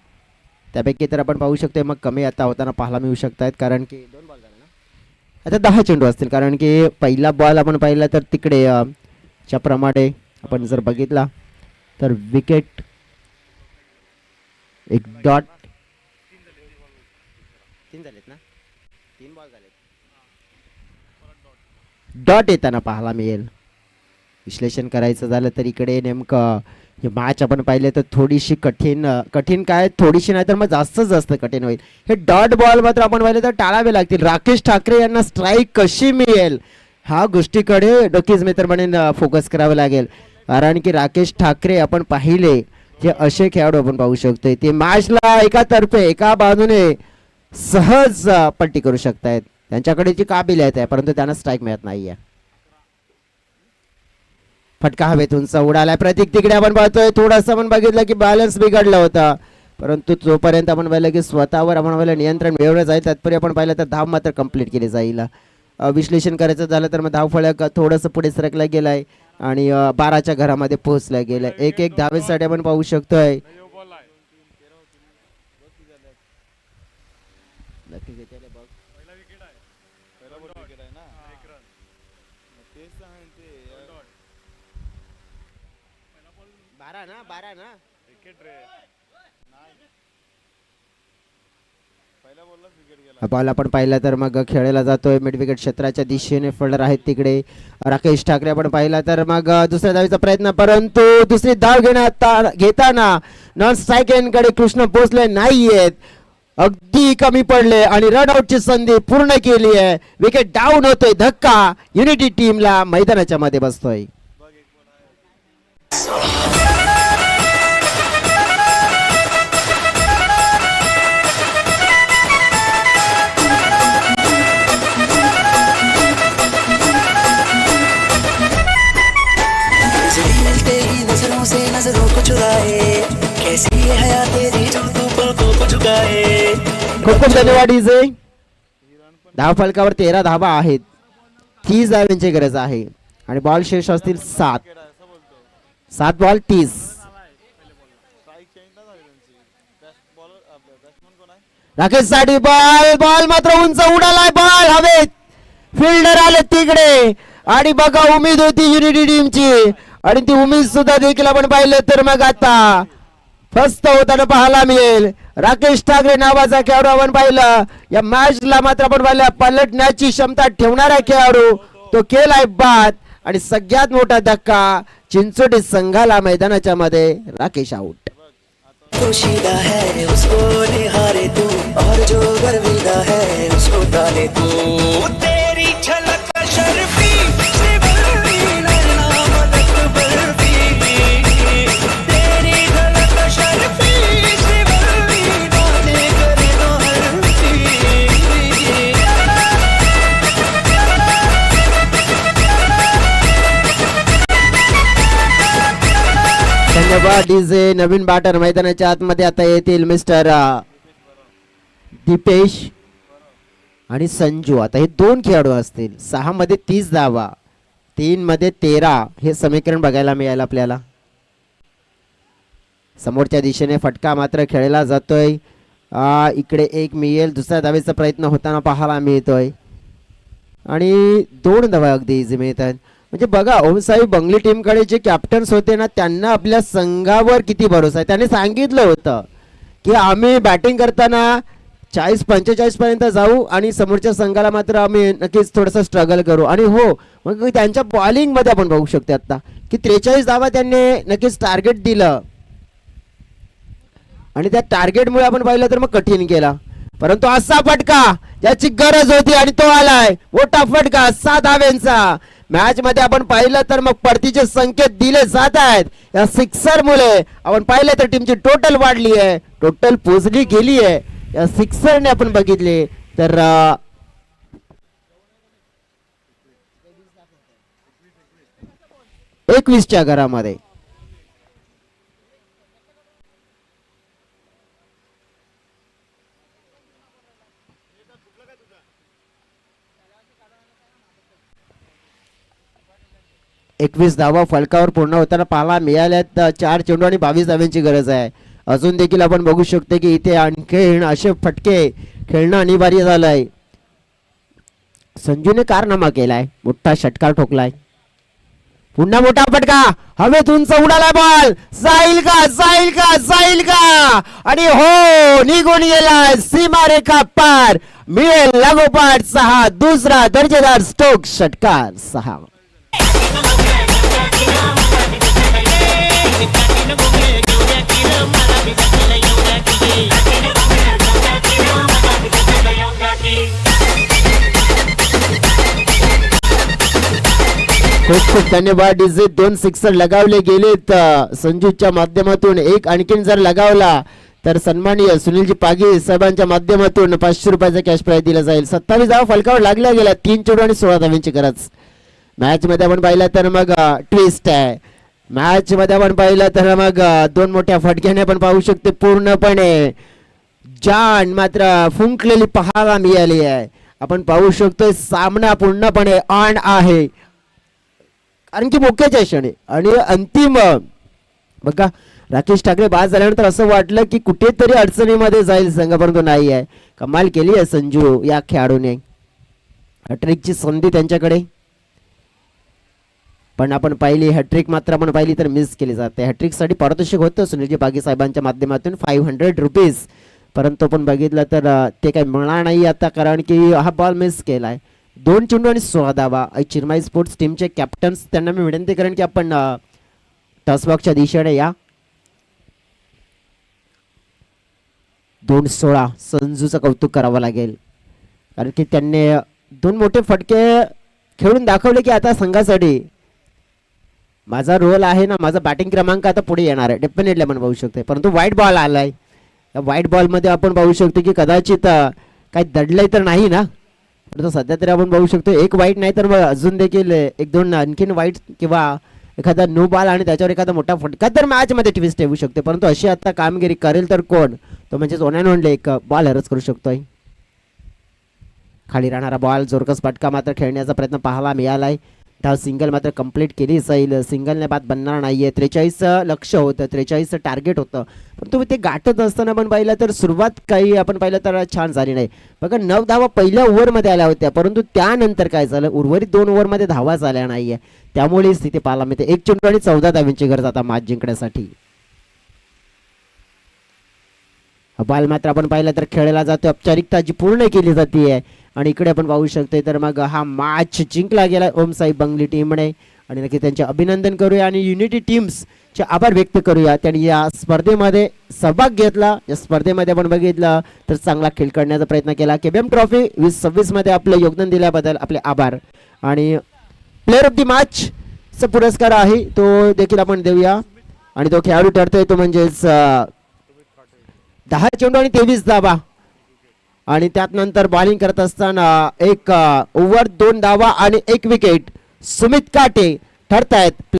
त्यापैकी तर आपण पाहू शकतो मग कमी आता होताना पाहायला मिळू शकतात, कारण की 2 बॉल झाले ना, आता 10 चेंडू असतील, कारण की पहिला बॉल आपण पाहिला तर तिकडे ज्याप्रमाणे आपण जर बघितला तर विकेट 1 डॉट 3 झालेत ना, 3 बॉल झालेत, डॉट येताना पाहायला मिळेल. विश्लेषण करायचं झालं तर इकडे नेमकं हे मॅच आपण पाहिले तर थोडीशी कठीण काय, थोडीशी नाही तर मग जास्त कठीण होईल. हे डॉट बॉल मात्र आपण पाहिले तर टाळावे लागतील. राकेश ठाकरे यांना स्ट्राईक कशी मिळेल ह्या गोष्टीकडे डोकीज मित्र म्हणून फोकस करावं लागेल, कारण की राकेश ठाकरे आपण पाहिले जे असे खेळाडू आपण पाहू शकतोय ते मॅचला एका तर्फे एका बाजूने सहज पलटी करू शकतायत, त्यांच्याकडे जी काबिलियत आहे, परंतु त्यांना स्ट्राईक मिळत नाहीये. फटका हवेतून उडालाय. प्रतीक तिकडे आपण पाहतोय थोडंसं आपण बघितलं की बॅलन्स बिघडला होता, परंतु जोपर्यंत आपण पाहिलं की स्वतःवर आपण पाहिलं नियंत्रण मिळवलं जाईल तत्पूर्वी आपण पाहिलं तर धाव मात्र कंप्लीट केली जाईल. विश्लेषण करायचं झालं तर मग धाव फलक थोडंसं पुढे सरकला गेलाय आणि 12च्या घरामध्ये पोहोचला गेलाय. 1-1 धावेसाठी आपण पाहू शकतोय. नक्की घेते रे बघ. पहिला विकेट आहे. पहिला बॉल विकेट आहे ना. एक रन. तेच सांगते पहिला बॉल 12 ना विकेट रे. पहिल्या बॉललाच विकेट गेला. हा बॉल आपण पाहिला तर मग खेळला जातोय मिड विकेट क्षेत्राच्या दिशेने. फिल्डर आहेत तिकडे राकेश ठाकरे. आपण पाहिला तर मग दुसऱ्या धावेचा प्रयत्न, परंतु दुसरी धाव घेताना नॉन स्ट्राईक कडे कृष्ण पोहोचले नाहीयेत. अगदी कमी पडले आणि रन आउटची संधी पूर्ण केली आहे. विकेट डाऊन होतोय. धक्का युनिटी टीमला मैदानाच्या मध्ये बसतोय. नजरों से नजरों को चुराए, कैसी ये हया तेरी जो तू पलकों को झुकाए. खूप खूप धन्यवाद डीजे. धाव फलकावर 13 धावा आहेत. 30 धावांची गरज आहे आणि बॉल शेष असतील 7 बॉल 30. स्ट्राईक चेंज ना झाली त्यांची. बेस्ट बॉलर आपला बॅट्समन कोण आहे? राकेश साठी बॉल मात्र उंच उडालाय. बॉल हवेत. फिल्डर आले तिकडे आणि बघा उमेद होती युनिटी टीमची आणि ती उमेद सुद्धा देखील आपण पाहिलं तर मग आता फस्त होताना पाहायला मिळेल. राकेश ठाकरे नावाचा खेळाडू आपण पाहिलं. या मॅचला मात्र आपण पाहिलं पलटण्याची क्षमता ठेवणारा खेळाडू तो केलाय बाद आणि सगळ्यात मोठा धक्का चिंचोटी संघाला मैदानाच्या मध्ये. राकेश आउट. पोशीदा है उसको निहारे तू और जो गर्विदा है उसको डाले तू. तेरी झलक शर्फी शिवरी नैना मदक बर्फी. तेरी झलक शर्फी शिवरी गाने करे तो हरफी. धन्यवाद डीजे. नवीन बॅटर मैदानाच्या आतमध्ये आता येतील मिस्टर दीपेश आणि संजू. आता हे 2 खेळाडू असतील. 6 मध्ये 30 धावा, 3 मध्ये 13 हे समीकरण बघायला मिळालं आपल्याला. समोरच्या दिशेने फटका मात्र खेळला जातोय. इकडे एक मिळेल. दुसऱ्या धावेचा प्रयत्न होताना पाहायला मिळतोय आणि 2 धावा अगदी इझी मिळतात. म्हणजे बघा ओमसाई बंगली टीमकडे जे कॅप्टन्स होते ना त्यांना आपल्या संघावर किती भरोसा आहे. त्यांनी सांगितलं होतं की आम्ही बॅटिंग करताना 40-45 पर्यंत जाऊ आणि समोरच्या संघाला मात्र आम्ही नक्कीच थोडंसं स्ट्रगल करू. आणि हो मग त्यांच्या बॉलिंग मध्ये आपण बघू शकतो आता की 43 धावा त्यांनी नक्कीच टार्गेट दिलं आणि त्या टार्गेटमुळे आपण पाहिलं तर मग कठीण केला. परंतु असा फटका ज्याची गरज होती आणि तो आलाय. मोठा फटका 6 धाव्यांचा. मॅच मध्ये आपण पाहिलं तर मग परतीचे संकेत दिले जात आहेत. या सिक्सर मुळे आपण पाहिलं तर टीमची टोटल वाढली आहे. टोटल पोचली गेली आहे या सिक्सरने आपण बघितले तर 21च्या घरामध्ये. एकवीस धावा फलकावर पूर्ण होताना पाहायला मिळाल्यात. 4 चेंडू आणि 22 धाव्यांची गरज आहे. अजून देखील आपण बघू शकतो की इथे आणखी असे फटके खेळणं अनिवार्य झालंय. संजूने कारनामा केलाय. मोठा षटकार ठोकलाय. पुन्हा मोठा फटका हवेत उंच उडाला. बॉल जाईल का जाईल का जाईल का आणि हो निघून गेलाय सीमारेखा पार. मिळेल लागोपाठ 6. दुसरा दर्जेदार स्ट्रोक षटकार 6. खूप खूप धन्यवाद डीजे. 2 सिक्सर लगावले गेलेत संजूच्या माध्यमातून. एक आणखीन जर लगावला तर सन्माननीय सुनीलजी पागी साहेबांच्या माध्यमातून 500 रुपयाचा कॅश प्राइज दिला जाईल. 27 धावा फलकावर लागल्या गेल्या. 3 चेंडू आणि 16 धाव्यांची गरज. मॅच मध्ये आपण पाहिलं तर मग ट्विस्ट आहे. मॅच मध्ये आपण पाहिलं तर मग 2 मोठ्या फटक्याने आपण पाहू शकतो. पूर्णपणे जान मात्र फुंकलेली पाहायला मिळाली आहे. आपण पाहू शकतोय सामना पूर्णपणे ऑन आहे कारण की मोक्याच्या क्षणी आणि अंतिम बघा राकेश ठाकरे बाद झाल्यानंतर असं वाटलं की कुठेतरी अडचणीमध्ये जाईल संघ, परंतु नाही आहे. कमाल केली आहे संजू या खेळाडूने. हॅट्रिकची संधी त्यांच्याकडे, पण आपण पाहिली हॅट्रिक मात्र आपण पाहिली तर मिस केली जाते. हॅट्रिकसाठी पारितोषिक होतं सुनीलजी पागी साहेबांच्या माध्यमातून 500 रुपीज, परंतु आपण बघितलं तर ते काही मिळणार नाही आता, कारण की हा बॉल मिस केलाय. 2 चेंडू आणि 16 धावा. चिरमाई स्पोर्ट्स टीमचे कॅप्टन्स त्यांना मी विनंती करेन की आपण टॉसबॉक्सच्या दिशेने या. 2-16 संजूचं कौतुक करावं लागेल, कारण की त्यांनी 2 मोठे फटके खेळून दाखवले की आता संघासाठी माझा रोल आहे ना, माझा बॅटिंग क्रमांक आता पुढे येणार आहे. डेफिनेटली आपण पाहू शकतो, परंतु वाईट बॉल आलाय. या वाईट बॉलमध्ये आपण पाहू शकतो की कदाचित काही दडलंय तर नाही ना, परंतु सध्या तरी आपण पाहू शकतो एक वाईट नाही तर मग अजून देखील 1-2 आणखीन वाईट किंवा एखादा नो बॉल आणि त्याच्यावर एखादा मोठा फटका तर मॅचमध्ये ट्विस्ट येऊ शकते. परंतु अशी आता कामगिरी करेल तर कोण, तो म्हणजेच ओनॅनोनले एक बॉल हरच करू शकतोय. खाली राहणारा बॉल जोरकस फटका मात्र खेळण्याचा प्रयत्न पाहायला मिळालाय. धाव सिंगल मात्र कंप्लीट केली जाईल. सिंगलने बाद बनणार नाहीये. 43 लक्ष होतं, 43 टार्गेट होतं, पण तुम्ही ते गाठत असताना आपण पाहिलं तर सुरुवात काही आपण पाहिलं तर छान झाली नाही. बघा 9 धावा पहिल्या ओव्हरमध्ये आल्या होत्या, परंतु त्यानंतर काय झालं, उर्वरित 2 ओव्हरमध्ये धावा झाल्या नाहीये, त्यामुळे स्थिती पाहायला मिळते. 1 चेंडू आणि 14 धावांची गरज आता मॅच जिंकण्यासाठी. बॉल मात्र आपण पाहिलं तर खेळला जातो, औपचारिकता जी पूर्ण केली जाते आणि इकडे आपण पाहू शकतो तर मग हा मॅच जिंकला गेला ओम साई बंगली टीमने, आणि नक्की त्यांचे अभिनंदन करूया आणि युनिटी टीम्सचे आभार व्यक्त करूया. त्यांनी या स्पर्धेमध्ये सहभाग घेतला. या स्पर्धेमध्ये आपण बघितलं तर चांगला खेळ करण्याचा प्रयत्न केला. केबीएम ट्रॉफी 2026 मध्ये आपले योगदान दिल्याबद्दल आपले आभार. आणि प्लेअर ऑफ द मॅच चा पुरस्कार आहे तो देखील आपण देऊया, आणि तो खेळाडू ठरतोय तो म्हणजेच 10 चेंडू आणि 23 धावा, आणि त्यात नंतर बॉलिंग करत असताना 1 ओव्हर 2 धावा आणि 1 विकेट सुमित काटे ठरतायत.